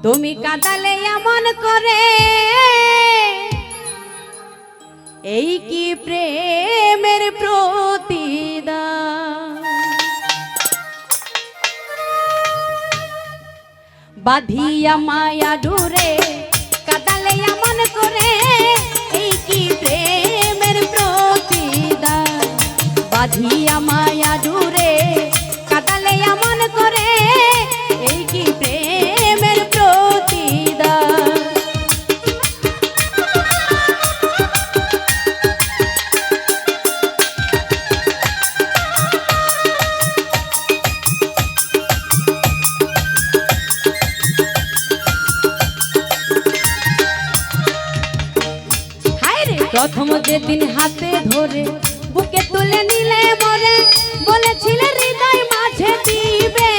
তুমি কাঁদালে এমন করে, এই কি প্রেমের প্রতিদান। বাঁধিয়া মায়া ডোরে কাঁদালে এমন করে, এই কি প্রেমের প্রতিদান। বাঁধিয়া মায়া ডোরে কাঁদালে এমন করে, এই কি প্রেমের প্রতিদান। প্রথম যেদিন হাতে ধরে বুকে তুলে নিলে মরে, বলেছিলে হৃদয় মাঝে দিবে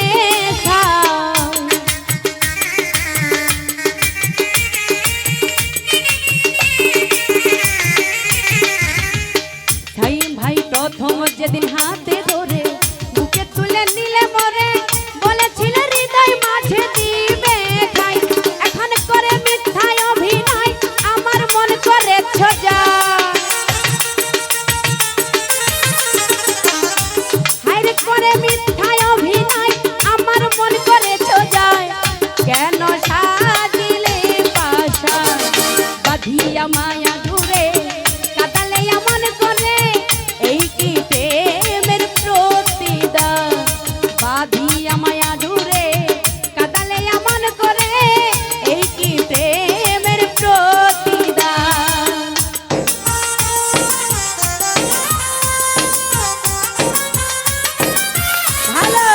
ছাই। ভাই প্রথম যেদিন হাতে ধরে বুকে তুলে নিলে মরে, বলেছিলে হৃদয় মাঝে দিবে ছাই। এখন করে মিথ্যায় অভিনয় আমার মন করে ছোজা। মায়া ডুরে কাঁদালে এমন করে, এই কি প্রেমের প্রতিদান। বাঁধিয়া মায়া ডুরে কাঁদালে এমন করে, এই কি প্রেমের প্রতিদান। ভালো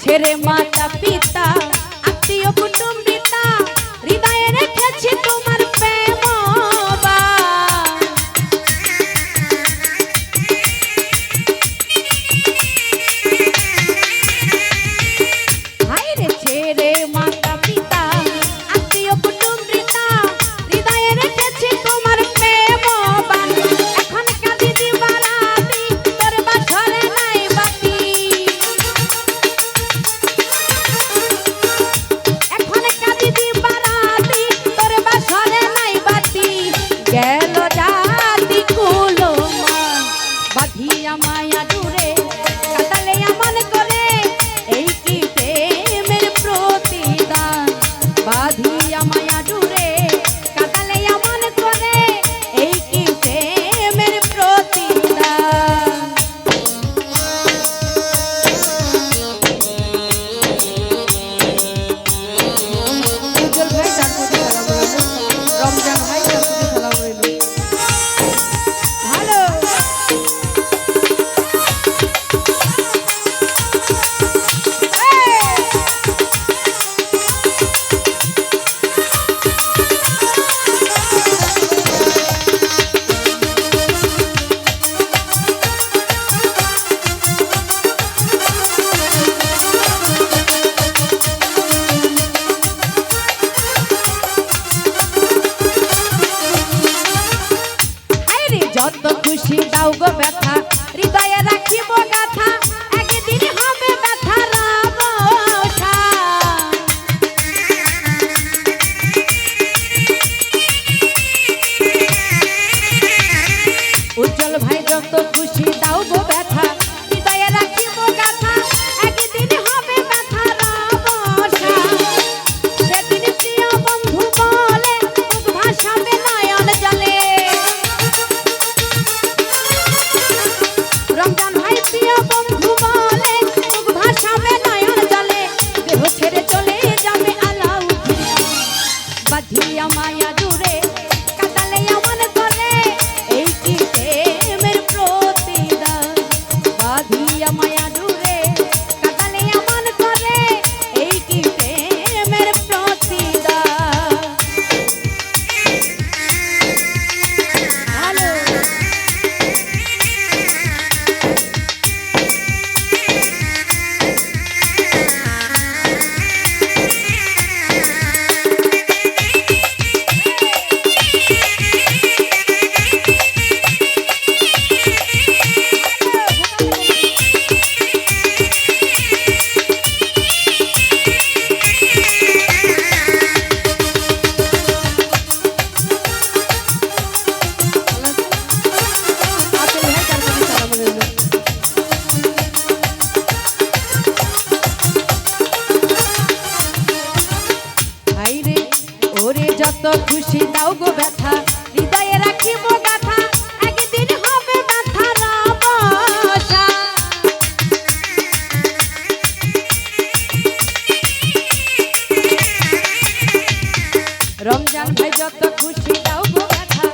ছেড়ে মাতা পিতা আত্মীয় কুটুম্বিতা, হৃদয়ে রেখেছি তোমার প্রেম। ছেড়ে মাতা পিতা আত্মীয় কুটুম্বিতা, হৃদয়ে রেখেছি তোমার প্রেম। এখন কাঁদি দিবারাতি তোর বাসরে নাই বাতি। গেল জাতি কুলো মান, বাঁধিয়া মায়া ডুরে কাঁদালে এমন করে, এই কি প্রেমের প্রতিদান। বাঁধিয়া মায়া ডুরে কাঁদালে এমন করে, এই কি প্রেমের প্রতিদান। উজ্জ্বল ভাই রমজান ভাই যত খুশি দাও গো ব্যথা, হৃদয়ে রাখিব গাথা, একদিন হবে ব্যথার অবসান। উজ্জ্বল ভাই যত খুশি দাও গো ব্যথা, হৃদয়ে রাখিব গাথা, একদিন হবে ব্যথার অবসান। সেদিন প্রিয় বন্ধু বলে মুখ ভাসাবে নয়ন জলে। রমজান ভাই প্রিয় বন্ধু বলে মুখ ভাসাবে নয়ন জলে, দেহ ছেড়ে চলে যাবে আলাউদ্দিন। বাঁধিয়া মায়া ডুরে কাঁদালে এমন করে, এই কি প্রেমের প্রতিদান। বাঁধিয়া মায়া ডুরে কাঁদালে এমন করে, এই কি প্রেমের প্রতিদান। খুশি দাও গো ব্যথা হৃদয়ে রাখিব গাথা একদিন হবে ব্যথার অবসা রমজান ভাই যত খুশি দাও গো ব্যথা